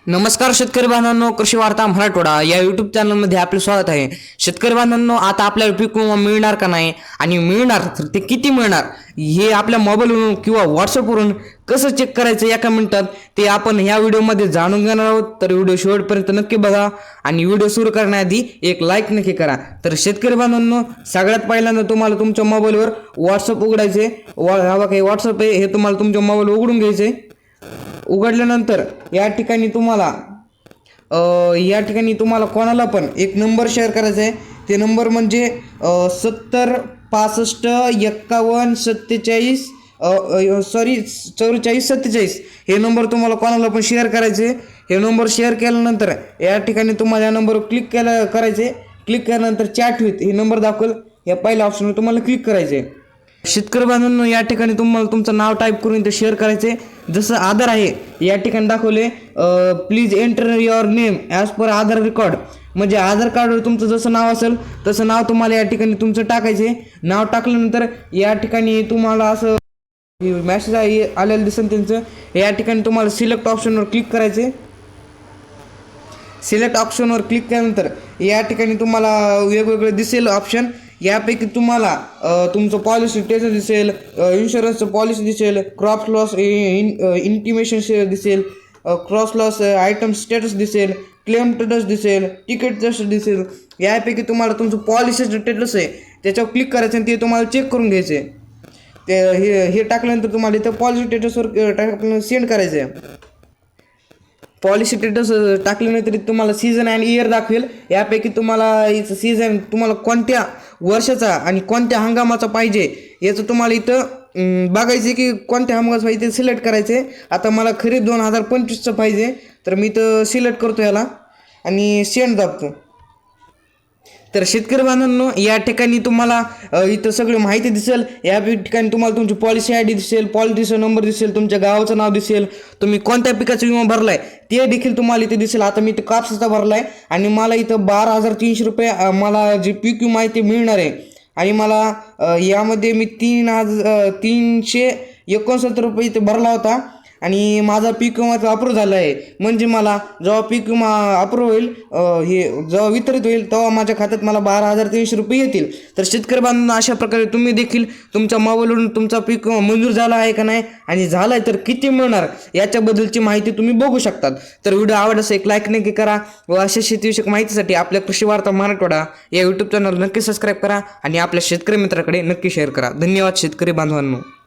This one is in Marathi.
नमस्कार शेतकरी बांधवांनो, कृषी वार्ता मराठवाडा या यूट्यूब चॅनलमध्ये आपले स्वागत आहे. शेतकरी बांधवांनो, आता आपल्याला पीक विमा मिळणार का नाही आणि मिळणार तर ते किती मिळणार हे आपल्या मोबाईलवरून किंवा व्हॉट्सअपवरून कसं चेक करायचं एका मिनिटात ते आपण ह्या व्हिडिओमध्ये जाणून घेणार आहोत. तर व्हिडिओ शेवटपर्यंत नक्की बघा आणि व्हिडिओ सुरू करण्याआधी एक लाईक नक्की करा. तर शेतकरी बांधवांनो, सगळ्यात पहिल्यांदा तुम्हाला तुमच्या मोबाईलवर व्हॉट्सअप उघडायचे. हा बघा, हे व्हॉट्सअप आहे, हे तुम्हाला तुमच्या मोबाईलवर उघडून घ्यायचे. उघडल्यानंतर या ठिकाणी तुम्हाला कोणाला पण एक नंबर शेअर करायचा आहे. ते नंबर म्हणजे 70 65 51 47 44 47 हे नंबर तुम्हाला कोणाला पण शेअर करायचे. हे नंबर शेअर केल्यानंतर या ठिकाणी तुम्हाला या नंबरवर क्लिक करायचे. क्लिक केल्यानंतर चॅट विथ हे नंबर दाखवेल, या पहिल्या ऑप्शनवर तुम्हाला क्लिक करायचे. शेतकरी बांधवांनो, या ठिकाणी तुम्हाला तुमचं नाव टाईप करून ते शेअर करायचे. जसं आधार आहे या ठिकाणी दाखवले, please enter your name as per Aadhaar record, म्हणजे आधार कार्डवर तुमचं जसं नाव असेल तसं नाव तुम्हाला या ठिकाणी तुमचं टाकायचे. नाव टाकल्यानंतर या ठिकाणी तुम्हाला असं मॅसेज आलेलं दिसेल त्यांचं. या ठिकाणी तुम्हाला सिलेक्ट ऑप्शनवर क्लिक करायचे. सिलेक्ट ऑप्शनवर क्लिक केल्यानंतर या ठिकाणी तुम्हाला वेगवेगळे दिसेल ऑप्शन. यापैकी तुम्हाला तुमचं पॉलिसी स्टेटस दिसेल, इन्शुरन्सचं पॉलिसी दिसेल, क्रॉप लॉस इंटिमेशन दिसेल, क्रॉस लॉस आयटम स्टेटस दिसेल, क्लेम स्टेटस दिसेल, तिकीट स्टेटस दिसेल. यापैकी तुम्हाला तुमचं पॉलिसीचं स्टेटस आहे त्याच्यावर क्लिक करायचं आणि ते तुम्हाला चेक करून घ्यायचे. ते हे टाकल्यानंतर तुम्हाला इथं पॉलिसी स्टेटसवर सेंड करायचं आहे. पॉलिसी स्टेटस टाकल्यानंतर तुम्हाला सीझन अँड इयर दाखवेल. यापैकी तुम्हाला सीझन तुम्हाला कोणत्या वर्षाचा आणि कोणत्या हंगामाचा पाहिजे याचं तुम्हाला इथं बघायचे की कोणत्या हंगामाचं पाहिजे ते सिलेक्ट करायचे. आता मला खरीप 2025चं पाहिजे, तर मी इथं सिलेक्ट करतो याला आणि सेंड दाबतो. तर शेतकरी बांधवांनो, या ठिकाणी तुम्हाला इथं सगळी माहिती दिसेल. या ठिकाणी तुम्हाला तुमची पॉलिसी आय डी दिसेल, पॉलिसीचा नंबर दिसेल, तुमच्या गावाचं नाव दिसेल, तुम्ही कोणत्या पिकाचा विमा भरलाय ते देखील तुम्हाला इथे दिसेल. आता मी इथं कापसाचा भरलाय आणि मला इथं 12,300 रुपये मला जे पीक विमा आहे ते मिळणार आहे. आणि मला यामध्ये मी 3,369 रुपये इथे भरला होता आणि माझा पीक विमाचा अप्रूव्ह झाला आहे. म्हणजे मला जेव्हा पीक विमा अप्रूव्ह होईल, हे जेव्हा वितरित होईल तेव्हा माझ्या खात्यात मला 12,300 रुपये येतील. तर शेतकरी बांधवांना अशा प्रकारे तुम्ही देखील तुमच्या मोबाईलवरून तुमचा पीक विमा मंजूर झाला आहे का नाही आणि झाला आहे तर किती मिळणार याच्याबद्दलची माहिती तुम्ही बघू शकतात. तर व्हिडिओ आवडल्यास एक लाईक नक्की करा व अशा शेतीविषयक माहितीसाठी आपल्या कृषी वार्ता मराठवाडा या यूट्यूब चॅनल नक्की सबस्क्राईब करा आणि आपल्या शेतकरी मित्राकडे नक्की शेअर करा. धन्यवाद शेतकरी बांधवांनो.